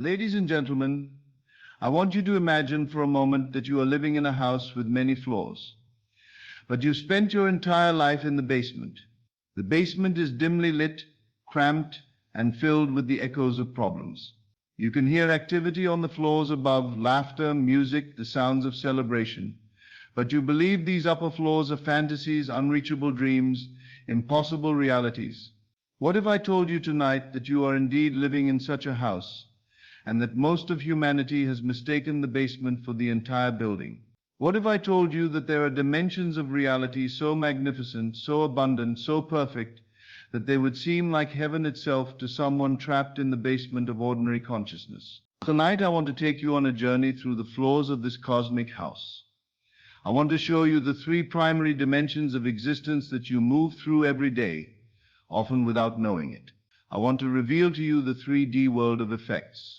Ladies and gentlemen, I want you to imagine for a moment that you are living in a house with many floors. But you spent your entire life in the basement. The basement is dimly lit, cramped, and filled with the echoes of problems. You can hear activity on the floors above, laughter, music, the sounds of celebration. But you believe these upper floors are fantasies, unreachable dreams, impossible realities. What if I told you tonight that you are indeed living in such a house, and that most of humanity has mistaken the basement for the entire building? What if I told you that there are dimensions of reality so magnificent, so abundant, so perfect, that they would seem like heaven itself to someone trapped in the basement of ordinary consciousness? Tonight I want to take you on a journey through the floors of this cosmic house. I want to show you the three primary dimensions of existence that you move through every day, often without knowing it. I want to reveal to you the 3D world of effects,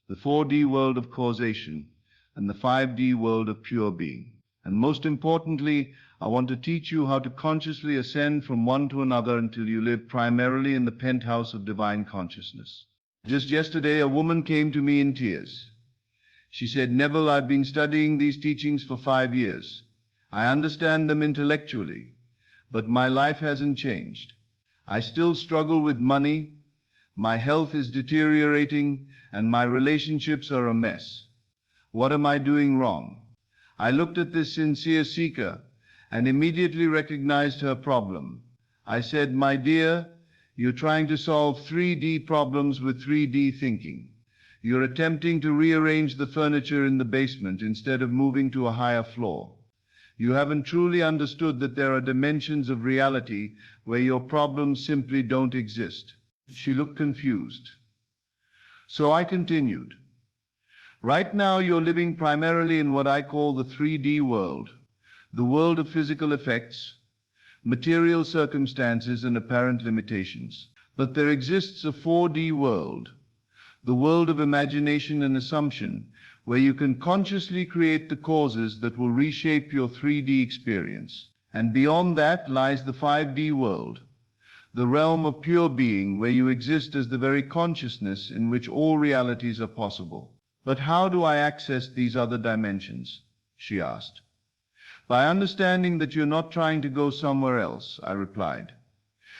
the 4D world of causation, and the 5D world of pure being. And most importantly, I want to teach you how to consciously ascend from one to another until you live primarily in the penthouse of divine consciousness. Just yesterday, a woman came to me in tears. She said, "Neville, I've been studying these teachings for 5 years. I understand them intellectually, but my life hasn't changed. I still struggle with money, my health is deteriorating, and my relationships are a mess. What am I doing wrong?" I looked at this sincere seeker and immediately recognized her problem. I said, "My dear, you're trying to solve 3D problems with 3D thinking. You're attempting to rearrange the furniture in the basement instead of moving to a higher floor. You haven't truly understood that there are dimensions of reality where your problems simply don't exist." She looked confused. So I continued. Right now you're living primarily in what I call the 3D world, the world of physical effects, material circumstances, and apparent limitations. But there exists a 4D world, the world of imagination and assumption, where you can consciously create the causes that will reshape your 3D experience. And beyond that lies the 5D world, the realm of pure being, where you exist as the very consciousness in which all realities are possible. "But how do I access these other dimensions?" she asked. "By understanding that you're not trying to go somewhere else," I replied.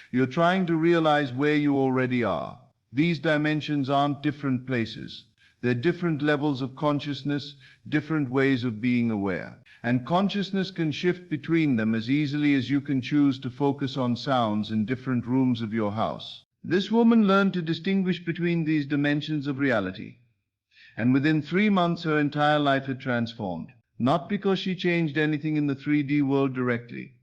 "You're trying to realize where you already are. These dimensions aren't different places. They're different levels of consciousness, different ways of being aware. And consciousness can shift between them as easily as you can choose to focus on sounds in different rooms of your house." This woman learned to distinguish between these dimensions of reality. And within 3 months her entire life had transformed. Not because she changed anything in the 3D world directly,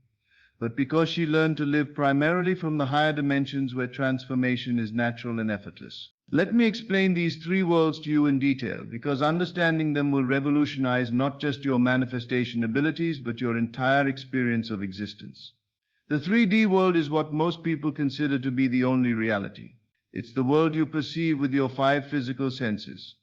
but because she learned to live primarily from the higher dimensions where transformation is natural and effortless. Let me explain these 3 worlds to you in detail, because understanding them will revolutionize not just your manifestation abilities, but your entire experience of existence. The 3D world is what most people consider to be the only reality. It's the world you perceive with your 5 physical senses,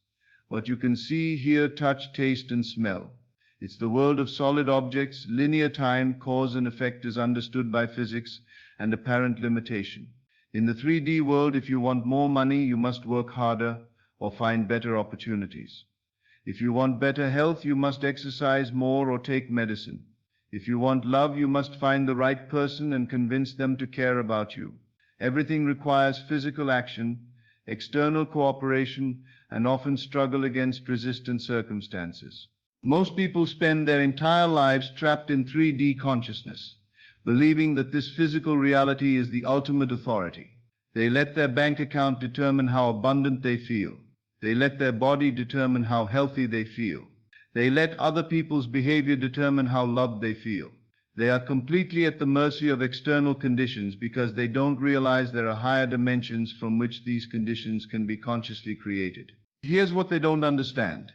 what you can see, hear, touch, taste, and smell. It's the world of solid objects, linear time, cause and effect as understood by physics, and apparent limitation. In the 3D world, if you want more money, you must work harder or find better opportunities. If you want better health, you must exercise more or take medicine. If you want love, you must find the right person and convince them to care about you. Everything requires physical action, external cooperation, and often struggle against resistant circumstances. Most people spend their entire lives trapped in 3D consciousness, believing that this physical reality is the ultimate authority. They let their bank account determine how abundant they feel. They let their body determine how healthy they feel. They let other people's behavior determine how loved they feel. They are completely at the mercy of external conditions because they don't realize there are higher dimensions from which these conditions can be consciously created. Here's what they don't understand.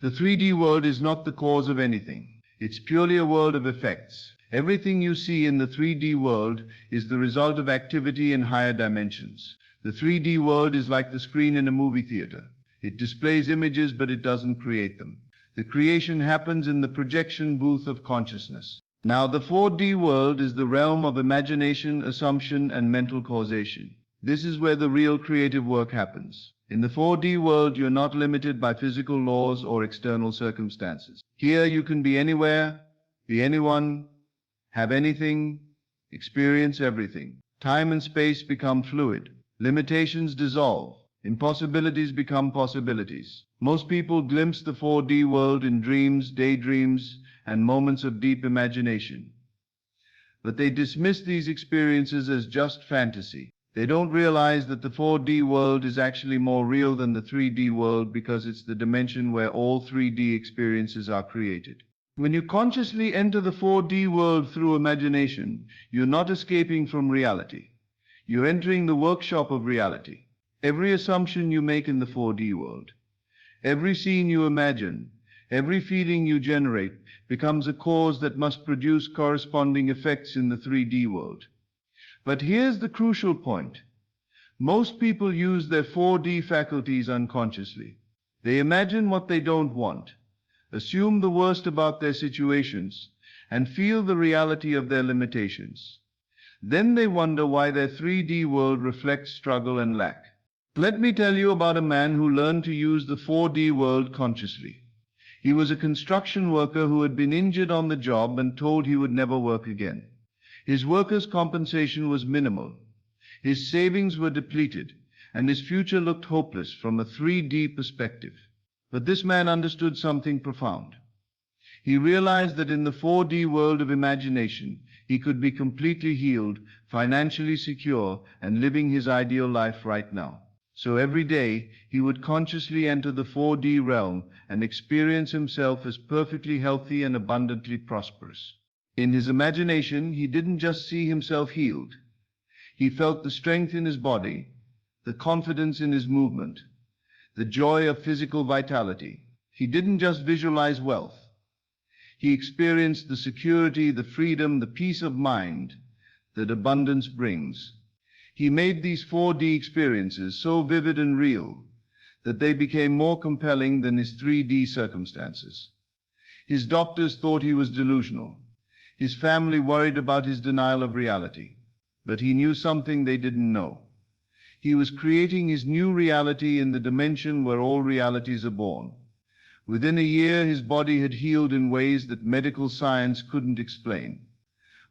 The 3D world is not the cause of anything. It's purely a world of effects. Everything you see in the 3D world is the result of activity in higher dimensions. The 3D world is like the screen in a movie theater. It displays images, but it doesn't create them. The creation happens in the projection booth of consciousness. Now, the 4D world is the realm of imagination, assumption, and mental causation. This is where the real creative work happens. In the 4D world, you're not limited by physical laws or external circumstances. Here you can be anywhere, be anyone, have anything, experience everything. Time and space become fluid. Limitations dissolve. Impossibilities become possibilities. Most people glimpse the 4D world in dreams, daydreams, and moments of deep imagination. But they dismiss these experiences as just fantasy. They don't realize that the 4D world is actually more real than the 3D world because it's the dimension where all 3D experiences are created. When you consciously enter the 4D world through imagination, you're not escaping from reality. You're entering the workshop of reality. Every assumption you make in the 4D world, every scene you imagine, every feeling you generate becomes a cause that must produce corresponding effects in the 3D world. But here's the crucial point. Most people use their 4D faculties unconsciously. They imagine what they don't want, assume the worst about their situations, and feel the reality of their limitations. Then they wonder why their 3D world reflects struggle and lack. Let me tell you about a man who learned to use the 4D world consciously. He was a construction worker who had been injured on the job and told he would never work again. His workers' compensation was minimal. His savings were depleted, and his future looked hopeless from a 3D perspective. But this man understood something profound. He realized that in the 4D world of imagination, he could be completely healed, financially secure, and living his ideal life right now. So every day, he would consciously enter the 4D realm and experience himself as perfectly healthy and abundantly prosperous. In his imagination, he didn't just see himself healed. He felt the strength in his body, the confidence in his movement, the joy of physical vitality. He didn't just visualize wealth. He experienced the security, the freedom, the peace of mind that abundance brings. He made these 4D experiences so vivid and real that they became more compelling than his 3D circumstances. His doctors thought he was delusional. His family worried about his denial of reality. But he knew something they didn't know. He was creating his new reality in the dimension where all realities are born. Within a year, his body had healed in ways that medical science couldn't explain.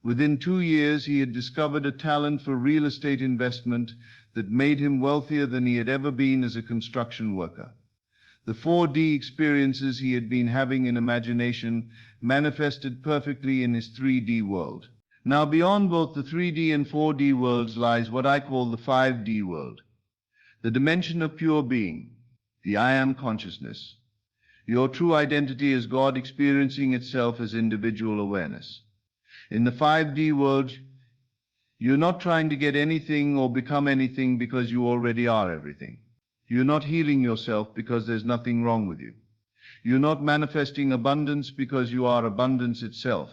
Within 2 years, he had discovered a talent for real estate investment that made him wealthier than he had ever been as a construction worker. The 4D experiences he had been having in imagination manifested perfectly in his 3D world. Now, beyond both the 3D and 4D worlds lies what I call the 5D world, the dimension of pure being, the I Am consciousness. Your true identity is God experiencing itself as individual awareness. In the 5D world, you're not trying to get anything or become anything because you already are everything. You're not healing yourself because there's nothing wrong with you. You're not manifesting abundance because you are abundance itself.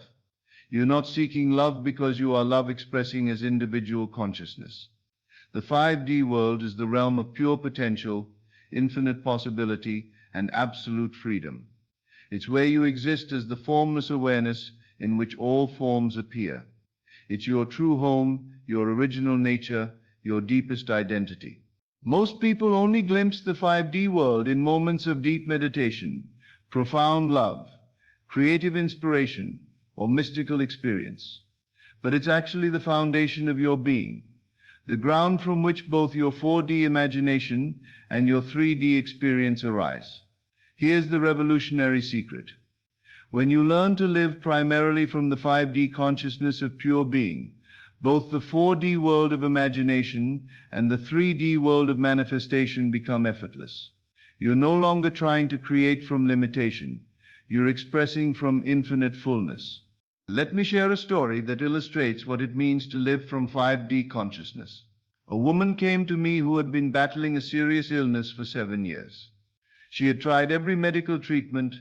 You're not seeking love because you are love expressing as individual consciousness. The 5D world is the realm of pure potential, infinite possibility, and absolute freedom. It's where you exist as the formless awareness in which all forms appear. It's your true home, your original nature, your deepest identity. Most people only glimpse the 5D world in moments of deep meditation, profound love, creative inspiration, or mystical experience. But it's actually the foundation of your being, the ground from which both your 4D imagination and your 3D experience arise. Here's the revolutionary secret. When you learn to live primarily from the 5D consciousness of pure being, both the 4D world of imagination and the 3D world of manifestation become effortless. You're no longer trying to create from limitation. You're expressing from infinite fullness. Let me share a story that illustrates what it means to live from 5D consciousness. A woman came to me who had been battling a serious illness for 7 years. She had tried every medical treatment,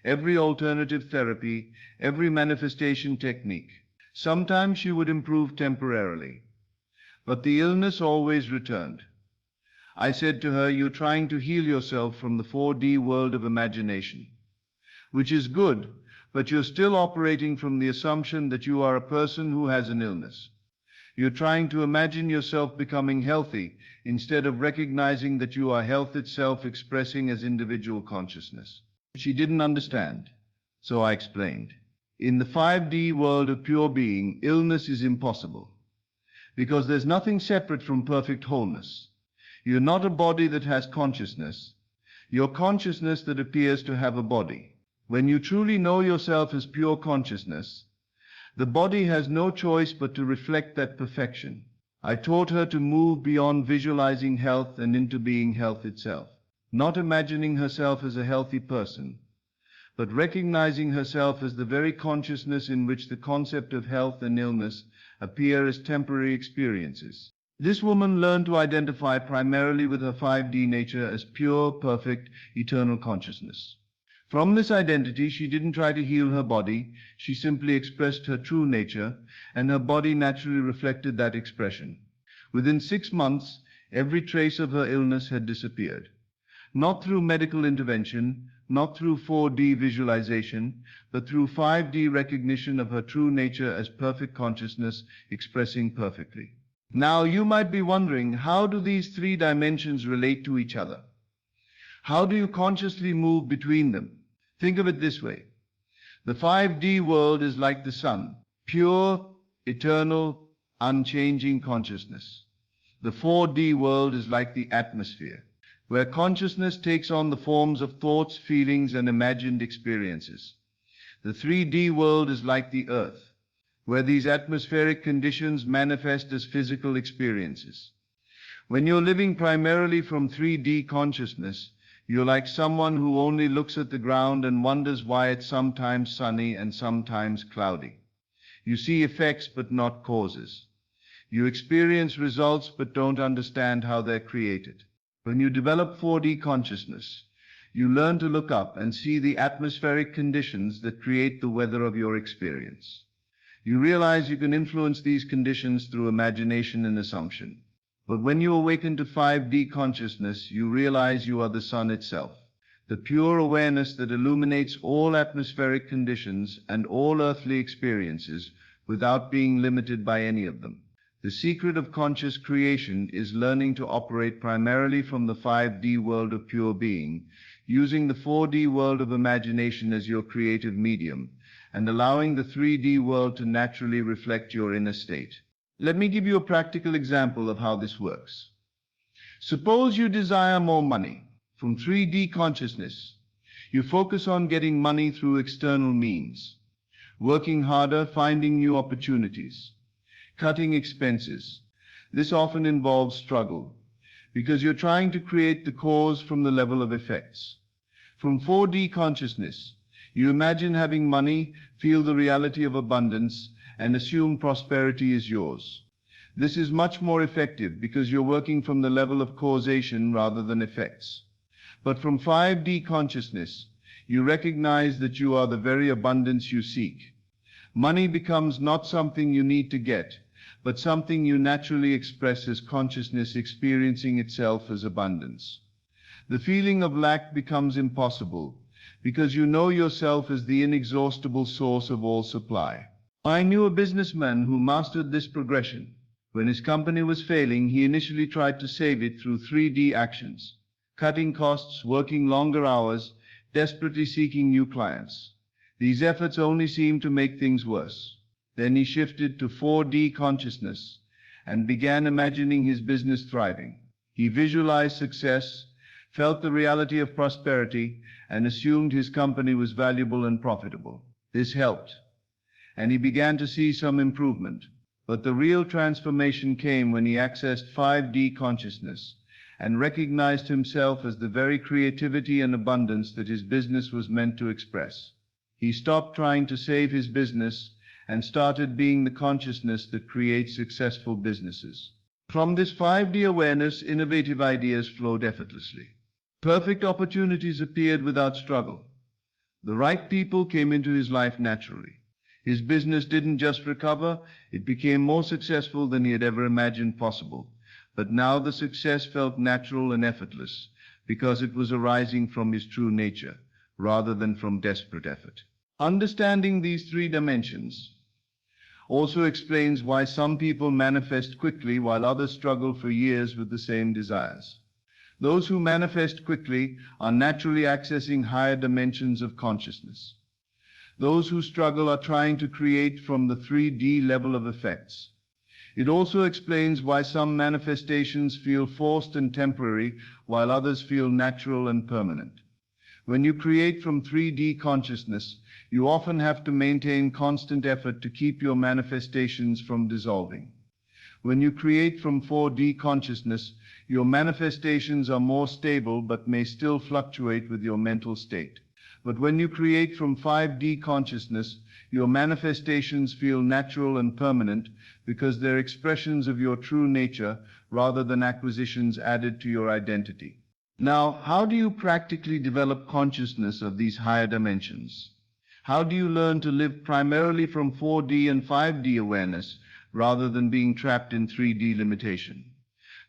every alternative therapy, every manifestation technique. Sometimes she would improve temporarily, but the illness always returned. I said to her, "You're trying to heal yourself from the 4D world of imagination, which is good, but you're still operating from the assumption that you are a person who has an illness. You're trying to imagine yourself becoming healthy instead of recognizing that you are health itself expressing as individual consciousness. She didn't understand, so I explained. In the 5D world of pure being, illness is impossible, because there's nothing separate from perfect wholeness. You're not a body that has consciousness. You're consciousness that appears to have a body. When you truly know yourself as pure consciousness, the body has no choice but to reflect that perfection. I taught her to move beyond visualizing health and into being health itself, not imagining herself as a healthy person, but recognizing herself as the very consciousness in which the concept of health and illness appear as temporary experiences. This woman learned to identify primarily with her 5D nature as pure, perfect, eternal consciousness. From this identity, she didn't try to heal her body, she simply expressed her true nature, and her body naturally reflected that expression. Within 6 months, every trace of her illness had disappeared. Not through medical intervention, not through 4D visualization, but through 5D recognition of her true nature as perfect consciousness expressing perfectly. Now you might be wondering, how do these 3 dimensions relate to each other? How do you consciously move between them? Think of it this way. The 5D world is like the sun, pure, eternal, unchanging consciousness. The 4D world is like the atmosphere, where consciousness takes on the forms of thoughts, feelings, and imagined experiences. The 3D world is like the earth, where these atmospheric conditions manifest as physical experiences. When you're living primarily from 3D consciousness, you're like someone who only looks at the ground and wonders why it's sometimes sunny and sometimes cloudy. You see effects but not causes. You experience results but don't understand how they're created. When you develop 4D consciousness, you learn to look up and see the atmospheric conditions that create the weather of your experience. You realize you can influence these conditions through imagination and assumption. But when you awaken to 5D consciousness, you realize you are the sun itself, the pure awareness that illuminates all atmospheric conditions and all earthly experiences without being limited by any of them. The secret of conscious creation is learning to operate primarily from the 5D world of pure being, using the 4D world of imagination as your creative medium, and allowing the 3D world to naturally reflect your inner state. Let me give you a practical example of how this works. Suppose you desire more money. From 3D consciousness, you focus on getting money through external means, working harder, finding new opportunities, cutting expenses. This often involves struggle, because you're trying to create the cause from the level of effects. From 4D consciousness, you imagine having money, feel the reality of abundance, and assume prosperity is yours. This is much more effective because you're working from the level of causation rather than effects. But from 5D consciousness, you recognize that you are the very abundance you seek. Money becomes not something you need to get, but something you naturally express as consciousness experiencing itself as abundance. The feeling of lack becomes impossible because you know yourself as the inexhaustible source of all supply. I knew a businessman who mastered this progression. When his company was failing, he initially tried to save it through 3D actions, cutting costs, working longer hours, desperately seeking new clients. These efforts only seemed to make things worse. Then he shifted to 4D consciousness and began imagining his business thriving. He visualized success, felt the reality of prosperity, and assumed his company was valuable and profitable. This helped, and he began to see some improvement. But the real transformation came when he accessed 5D consciousness and recognized himself as the very creativity and abundance that his business was meant to express. He stopped trying to save his business and started being the consciousness that creates successful businesses. From this 5D awareness, innovative ideas flowed effortlessly. Perfect opportunities appeared without struggle. The right people came into his life naturally. His business didn't just recover, it became more successful than he had ever imagined possible. But now the success felt natural and effortless because it was arising from his true nature rather than from desperate effort. Understanding these 3 dimensions, also explains why some people manifest quickly while others struggle for years with the same desires. Those who manifest quickly are naturally accessing higher dimensions of consciousness. Those who struggle are trying to create from the 3D level of effects. It also explains why some manifestations feel forced and temporary, while others feel natural and permanent. When you create from 3D consciousness, you often have to maintain constant effort to keep your manifestations from dissolving. When you create from 4D consciousness, your manifestations are more stable but may still fluctuate with your mental state. But when you create from 5D consciousness, your manifestations feel natural and permanent because they're expressions of your true nature rather than acquisitions added to your identity. Now, how do you practically develop consciousness of these higher dimensions? How do you learn to live primarily from 4D and 5D awareness rather than being trapped in 3D limitation?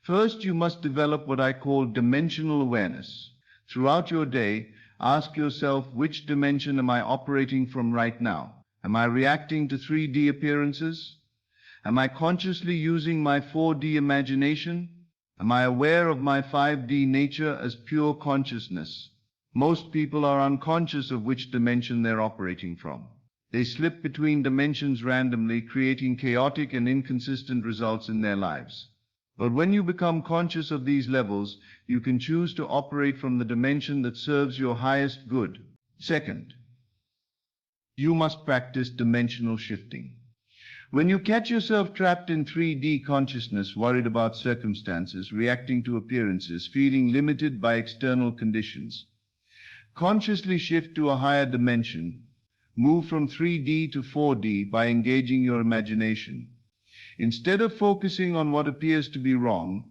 First, you must develop what I call dimensional awareness. Throughout your day, ask yourself, which dimension am I operating from right now? Am I reacting to 3D appearances? Am I consciously using my 4D imagination? Am I aware of my 5D nature as pure consciousness? Most people are unconscious of which dimension they're operating from. They slip between dimensions randomly, creating chaotic and inconsistent results in their lives. But when you become conscious of these levels, you can choose to operate from the dimension that serves your highest good. Second, you must practice dimensional shifting. When you catch yourself trapped in 3D consciousness, worried about circumstances, reacting to appearances, feeling limited by external conditions, consciously shift to a higher dimension. Move from 3D to 4D by engaging your imagination. Instead of focusing on what appears to be wrong,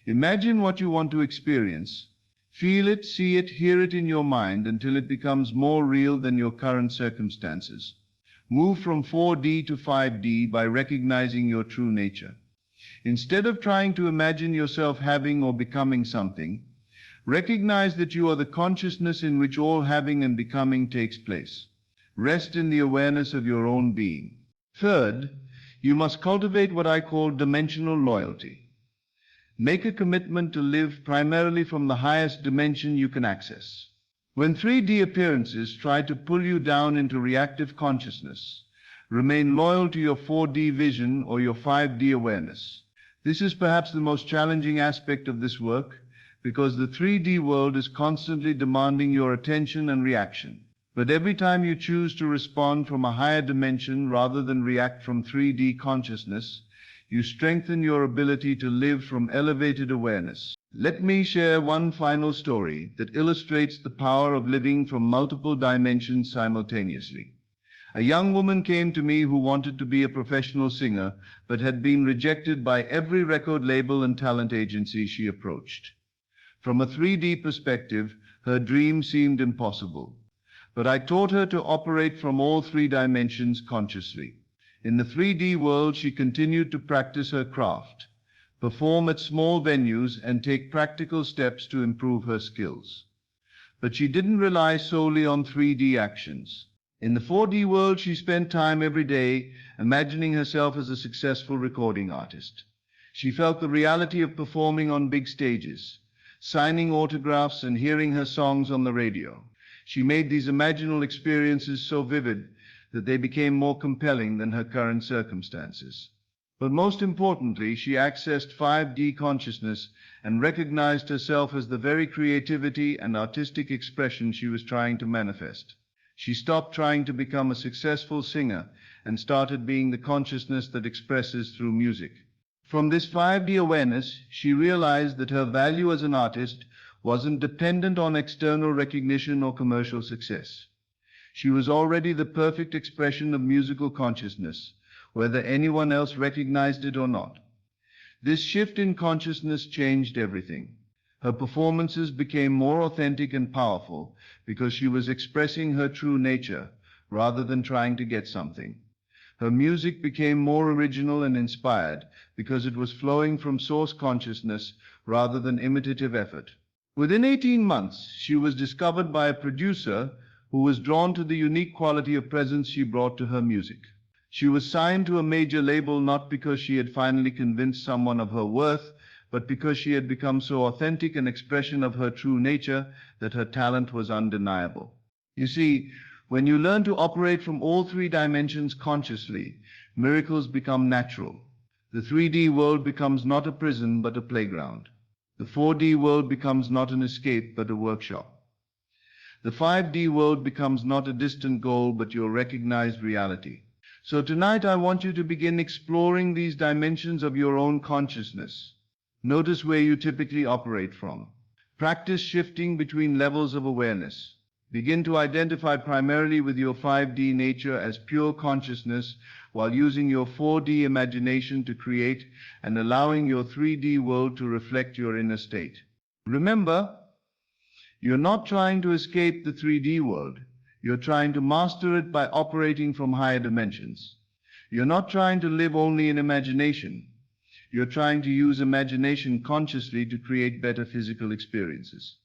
imagine what you want to experience. Feel it, see it, hear it in your mind until it becomes more real than your current circumstances. Move from 4D to 5D by recognizing your true nature. Instead of trying to imagine yourself having or becoming something, recognize that you are the consciousness in which all having and becoming takes place. Rest in the awareness of your own being. Third, you must cultivate what I call dimensional loyalty. Make a commitment to live primarily from the highest dimension you can access. When 3D appearances try to pull you down into reactive consciousness, remain loyal to your 4D vision or your 5D awareness. This is perhaps the most challenging aspect of this work, because the 3D world is constantly demanding your attention and reaction. But every time you choose to respond from a higher dimension rather than react from 3D consciousness, you strengthen your ability to live from elevated awareness. Let me share one final story that illustrates the power of living from multiple dimensions simultaneously. A young woman came to me who wanted to be a professional singer, but had been rejected by every record label and talent agency she approached. From a 3D perspective, her dream seemed impossible. But I taught her to operate from all 3 dimensions consciously. In the 3D world, she continued to practice her craft, perform at small venues, and take practical steps to improve her skills. But she didn't rely solely on 3D actions. In the 4D world, she spent time every day imagining herself as a successful recording artist. She felt the reality of performing on big stages, signing autographs, and hearing her songs on the radio. She made these imaginal experiences so vivid that they became more compelling than her current circumstances. But most importantly, she accessed 5D consciousness and recognized herself as the very creativity and artistic expression she was trying to manifest. She stopped trying to become a successful singer and started being the consciousness that expresses through music. From this 5D awareness, she realized that her value as an artist wasn't dependent on external recognition or commercial success. She was already the perfect expression of musical consciousness, whether anyone else recognized it or not. This shift in consciousness changed everything. Her performances became more authentic and powerful because she was expressing her true nature rather than trying to get something. Her music became more original and inspired because it was flowing from source consciousness rather than imitative effort. Within 18 months, she was discovered by a producer who was drawn to the unique quality of presence she brought to her music. She was signed to a major label not because she had finally convinced someone of her worth, but because she had become so authentic an expression of her true nature that her talent was undeniable. You see, when you learn to operate from all three dimensions consciously, miracles become natural. The 3D world becomes not a prison but a playground. The 4D world becomes not an escape but a workshop. The 5D world becomes not a distant goal but your recognized reality. So tonight I want you to begin exploring these dimensions of your own consciousness. Notice where you typically operate from. Practice shifting between levels of awareness. Begin to identify primarily with your 5D nature as pure consciousness while using your 4D imagination to create and allowing your 3D world to reflect your inner state. Remember, you're not trying to escape the 3D world. You're trying to master it by operating from higher dimensions. You're not trying to live only in imagination. You're trying to use imagination consciously to create better physical experiences.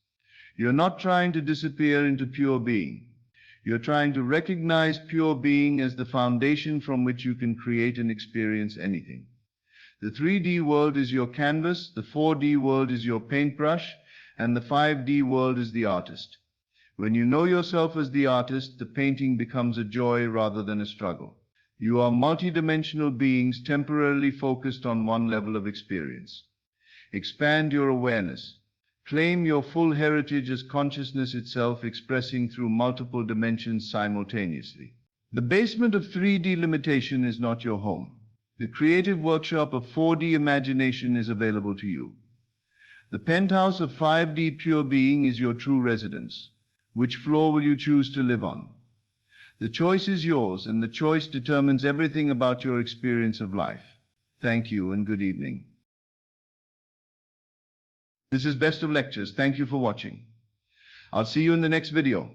You're not trying to disappear into pure being. You're trying to recognize pure being as the foundation from which you can create and experience anything. The 3D world is your canvas, the 4D world is your paintbrush, and the 5D world is the artist. When you know yourself as the artist, the painting becomes a joy rather than a struggle. You are multidimensional beings temporarily focused on one level of experience. Expand your awareness. Claim your full heritage as consciousness itself expressing through multiple dimensions simultaneously. The basement of 3D limitation is not your home. The creative workshop of 4D imagination is available to you. The penthouse of 5D pure being is your true residence. Which floor will you choose to live on? The choice is yours, and the choice determines everything about your experience of life. Thank you and good evening. This is Best of Lectures. Thank you for watching. I'll see you in the next video.